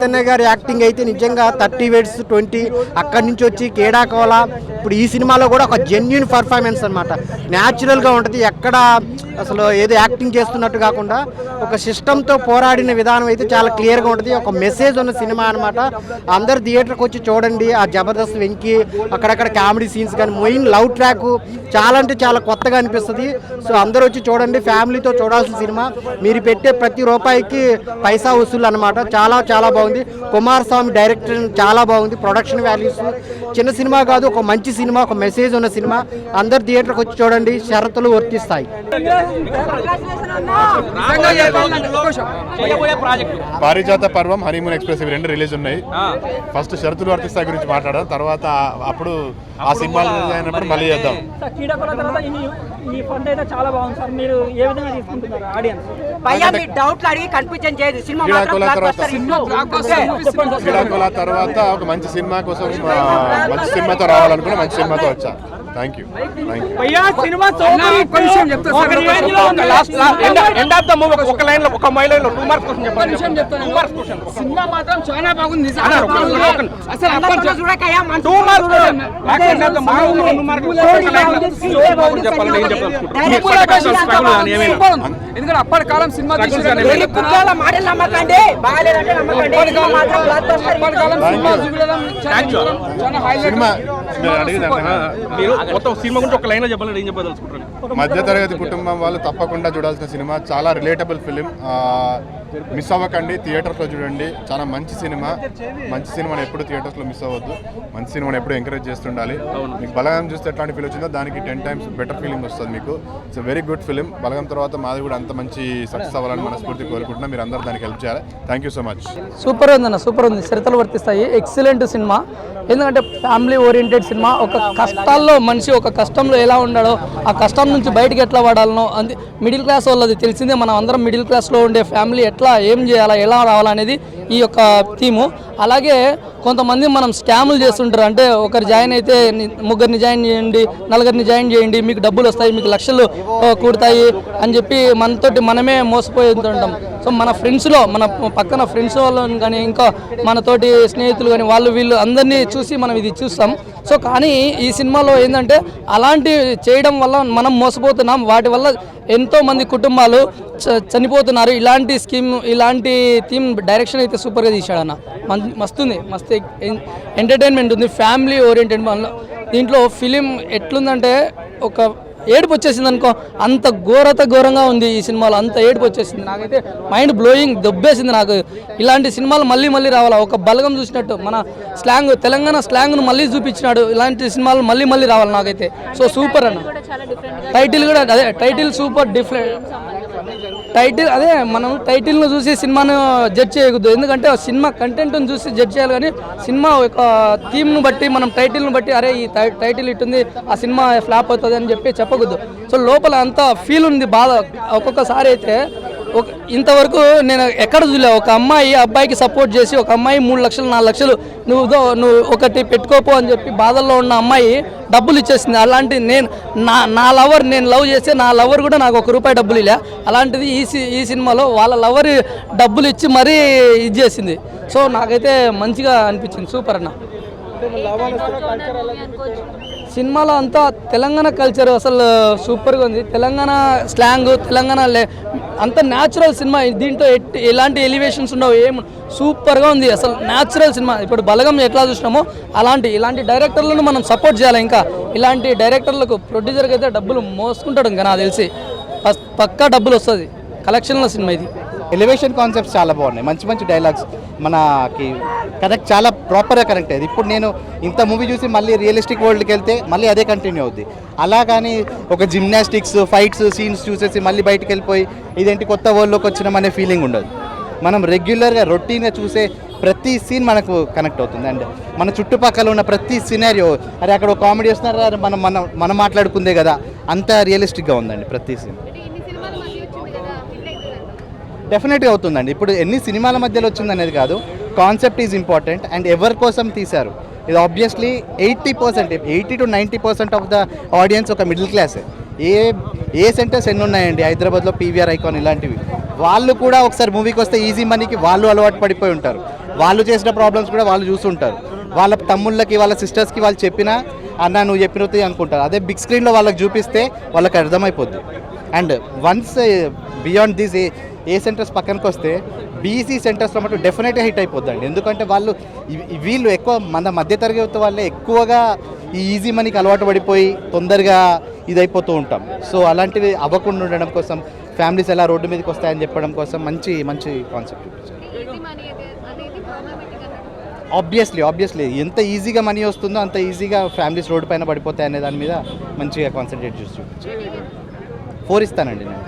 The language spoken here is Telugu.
చైతన్య గారి యాక్టింగ్ అయితే నిజంగా 30 Words 20 అక్కడి నుంచి వచ్చి కేడాకోలా ఇప్పుడు ఈ సినిమాలో కూడా ఒక జెన్యూన్ పర్ఫార్మెన్స్ అనమాట. న్యాచురల్గా ఉంటుంది, ఎక్కడ అసలు ఏదో యాక్టింగ్ చేస్తున్నట్టు కాకుండా ఒక సిస్టంతో పోరాడిన విధానం అయితే చాలా క్లియర్గా ఉంటుంది. ఒక మెసేజ్ ఉన్న సినిమా అనమాట. అందరు థియేటర్కి వచ్చి చూడండి. ఆ జబర్దస్త్ వెంకీ అక్కడక్కడ కామెడీ సీన్స్ కానీ మెయిన్ లవ్ ట్రాక్ చాలా అంటే చాలా కొత్తగా అనిపిస్తుంది. సో అందరూ వచ్చి చూడండి, ఫ్యామిలీతో చూడాల్సిన సినిమా. మీరు పెట్టే ప్రతి రూపాయికి పైసా వసూలు అనమాట. చాలా చాలా బాగుంది. కుమారస్వామి డైరెక్టర్ చాలా బాగుంది. ప్రొడక్షన్ వాల్యూస్ చిన్న సినిమా కాదు, ఒక మంచి సినిమా, ఒక మెసేజ్ ఉన్న సినిమా. అందరు థియేటర్కి వచ్చి చూడండి, షరతులు వర్తిస్తాయి. పారిజాత పర్వం, హనీమూన్ ఎక్స్ప్రెస్ ఇవి 2 రిలీజ్ ఉన్నాయి. ఫస్ట్ షరతులు వర్తిస్తాయి గురించి మాట్లాడడం, తర్వాత అప్పుడు ఆ సినిమాలు అయినప్పుడు మళ్ళీ చేద్దాం. ఈ ఫండ్ అయితే చాలా బాగుంది సార్. మీరు ఏ విధంగా తీసుకుంటున్నారు ఆడియన్స్? క్రీడాకుల తర్వాత ఒక మంచి సినిమా కోసం మంచి సినిమాతో రావాలనుకున్నా, మంచి సినిమాతో వచ్చా. Thank you. సినిమా మాత్రం చాలా బాగుంది. ఎందుకంటే అప్పటి కాలం సినిమా మధ్యతరగతి కుటుంబం వాళ్ళు తప్పకుండా చూడాల్సిన సినిమా. చాలా రిలేటబుల్ ఫిలిం. మిస్ అవ్వకండి, థియేటర్స్లో చూడండి. చాలా మంచి సినిమా. మంచి సినిమాని ఎప్పుడు థియేటర్స్లో మిస్ అవ్వద్దు. మంచి సినిమాని ఎప్పుడు ఎంకరేజ్ చేస్తుండాలి. మీకు బలగం చూస్తే ఎట్లాంటి ఫీల్ వచ్చిందో దానికి 10 times బెటర్ ఫీలింగ్ వస్తుంది మీకు. It's very good film. Balagam తర్వాత మాది కూడా అంత మంచి సక్సెస్ అవ్వాలని మనస్ఫూర్తి కోరుకుంటున్నా. మీరు అందరూ దానికి హెల్ప్ చేయాలి. Thank you so much. Super ఉందన్న, సూపర్ ఉంది. షరతులు వర్తిస్తాయి. Excellent cinema. ఎందుకంటే ఫ్యామిలీ ఓరియంటెడ్ సినిమా. ఒక కష్టాల్లో మనిషి ఒక కష్టంలో ఎలా ఉండాలో, ఆ కష్టం నుంచి బయటకు ఎట్లా పడాలనో, అంతే మిడిల్ క్లాస్ వాళ్ళది తెలిసిందే. మనం అందరం మిడిల్ క్లాస్లో ఉండే ఫ్యామిలీ ఎట్లా ఏం చేయాలా, ఎలా రావాలనేది ఈ యొక్క థీము. అలాగే కొంతమంది మనం స్కాములు చేస్తుంటారు. అంటే ఒకరు జాయిన్ అయితే 3 జాయిన్ చేయండి, 4 జాయిన్ చేయండి, మీకు డబ్బులు వస్తాయి, మీకు లక్షలు కూడతాయి అని చెప్పి మనతోటి మనమే మోసపోతుంటాం. సో మన ఫ్రెండ్స్లో, మన పక్కన ఫ్రెండ్స్ వాళ్ళని కానీ, ఇంకా మనతోటి స్నేహితులు కానీ, వాళ్ళు వీళ్ళు అందరినీ చూసి మనం ఇది చూస్తాం. సో కానీ ఈ సినిమాలో ఏంటంటే అలాంటి చేయడం వల్ల మనం మోసపోతున్నాం. వాటి వల్ల ఎంతోమంది కుటుంబాలు చనిపోతున్నారు. ఇలాంటి స్కీమ్, ఇలాంటి థీమ్ డైరెక్షన్ అయితే సూపర్గా తీశాడన్న. మస్తుంది, మస్తు ఎంటర్టైన్మెంట్ ఉంది, ఫ్యామిలీ ఓరియంటెడ్. దీంట్లో ఫిలిం ఎట్లుందంటే ఒక ఏడుపు వచ్చేసింది అనుకో, అంత ఘోరంగా ఉంది ఈ సినిమాలో. అంత ఏడుపు వచ్చేసింది. నాకైతే మైండ్ బ్లోయింగ్ దొబ్బేసింది. నాకు ఇలాంటి సినిమాలు మళ్ళీ రావాలా. ఒక బలగం చూసినట్టు మన స్లాంగ్, తెలంగాణ స్లాంగ్ను మళ్ళీ చూపించినాడు. ఇలాంటి సినిమాలు మళ్ళీ రావాలి నాకైతే. సో సూపర్ అన్న. టైటిల్ కూడా అదే, టైటిల్ సూపర్ డిఫరెంట్ టైటిల్. అదే మనం టైటిల్ను చూసి సినిమాను జడ్జ్ చేయకూడదు. ఎందుకంటే సినిమా కంటెంట్ను చూసి జడ్జ్ చేయాలి. కానీ సినిమా ఒక థీమ్ను బట్టి, మనం టైటిల్ను బట్టి అరే ఈ టైటిల్ ఇట్టుంది, ఆ సినిమా ఫ్లాప్ అవుతుంది అని చెప్పి చెప్పకూడదు. సో లోపల అంత ఫీల్ ఉంది, బాధ. ఒక్కొక్కసారి అయితే ఇంతవరకు నేను ఎక్కడ చూడలే, ఒక అమ్మాయి అబ్బాయికి సపోర్ట్ చేసి, ఒక అమ్మాయి 3 లక్షలు 4 లక్షలు నువ్వు ఒకటి పెట్టుకోపో అని చెప్పి బాధల్లో ఉన్న అమ్మాయి డబ్బులు ఇచ్చేసింది. అలాంటి నా లవర్, నేను లవ్ చేస్తే నా లవర్ కూడా నాకు ₹1 డబ్బులు ఇలా. అలాంటిది ఈ సినిమాలో వాళ్ళ లవర్ డబ్బులు ఇచ్చి మరీ ఇది చేసింది. సో నాకైతే మంచిగా అనిపించింది. సూపర్ అన్న. సినిమాలో అంతా తెలంగాణ కల్చర్ అసలు సూపర్గా ఉంది. తెలంగాణ స్లాంగ్, తెలంగాణ అంత న్యాచురల్ సినిమా. దీంట్లో ఎలాంటి ఎలివేషన్స్ ఉండవు, ఏం సూపర్గా ఉంది అసలు. Natural cinema. ఇప్పుడు బలగం ఎట్లా చూసినామో ఇలాంటి డైరెక్టర్లను మనం సపోర్ట్ చేయాలి. ఇంకా ఇలాంటి డైరెక్టర్లకు, ప్రొడ్యూసర్కి అయితే డబ్బులు మోసుకుంటాడు ఇంకా నాకు తెలిసి. పక్కా డబ్బులు వస్తుంది. కలెక్షన్ల సినిమా ఇది. ఎలివేషన్ కాన్సెప్ట్స్ చాలా బాగున్నాయి. మంచి డైలాగ్స్ మనకి కరెక్ట్, చాలా ప్రాపర్గా కనెక్ట్ అయ్యేది. ఇప్పుడు నేను ఇంత మూవీ చూసి మళ్ళీ రియలిస్టిక్ వరల్డ్కి వెళ్తే మళ్ళీ అదే కంటిన్యూ అవుద్ది. అలా కానీ ఒక జిమ్నాస్టిక్స్, ఫైట్స్, సీన్స్ చూసేసి మళ్ళీ బయటకు వెళ్ళిపోయి ఇదేంటి కొత్త వరల్డ్లోకి వచ్చినామనే ఫీలింగ్ ఉండదు. మనం రెగ్యులర్గా రొటీన్గా చూసే ప్రతి సీన్ మనకు కనెక్ట్ అవుతుంది. అండ్ మన చుట్టుపక్కల ఉన్న ప్రతి సినారియో, అరే అక్కడ ఒక కామెడీ వస్తున్నారా, మనం మాట్లాడుకుందే కదా, అంత రియలిస్టిక్గా ఉందండి ప్రతి సీన్. డెఫినెట్గా అవుతుందండి. ఇప్పుడు ఎన్ని సినిమాల మధ్యలో వచ్చింది అనేది కాదు, కాన్సెప్ట్ ఈజ్ ఇంపార్టెంట్ అండ్ ఎవరి కోసం తీశారు. ఇది obviously 80% to 90% of the audience ఒక మిడిల్ క్లాసే. ఏ సెంటర్స్ ఎన్ని ఉన్నాయండి హైదరాబాద్లో, పీవీఆర్ ఐకాన్ ఇలాంటివి. వాళ్ళు కూడా ఒకసారి మూవీకి వస్తే ఈజీ మనీకి వాళ్ళు అలవాటు పడిపోయి ఉంటారు. వాళ్ళు చేసిన ప్రాబ్లమ్స్ కూడా వాళ్ళు చూస్తుంటారు. వాళ్ళ తమ్ముళ్ళకి వాళ్ళ సిస్టర్స్కి వాళ్ళు చెప్పినా అన్న నువ్వు చెప్పినది అనుకుంటారు. అదే బిగ్ స్క్రీన్లో వాళ్ళకి చూపిస్తే వాళ్ళకి అర్థమైపోద్ది. And once beyond this A centers పక్కనకి వస్తే బీసీ సెంటర్స్లో మటు డెఫినెట్గా హిట్ అయిపోద్దండి. ఎందుకంటే వీళ్ళు ఎక్కువ మన మధ్యతరగతి వాళ్ళే ఎక్కువగా ఈ ఈజీ మనీకి అలవాటు పడిపోయి తొందరగా ఇది అయిపోతూ ఉంటాం. సో అలాంటివి అవ్వకుండా ఉండడం కోసం ఫ్యామిలీస్ ఎలా రోడ్డు మీదకి వస్తాయని చెప్పడం కోసం మంచి మంచి కాన్సెప్ట్ చూపించారు. ఆబ్వియస్లీ ఎంత ఈజీగా మనీ వస్తుందో అంత ఈజీగా ఫ్యామిలీస్ రోడ్డు పైన పడిపోతాయి అనే దాని మీద మంచిగా కాన్సన్ట్రేట్ చేసి చూపించారు. 4 ఇస్తానండి నేను.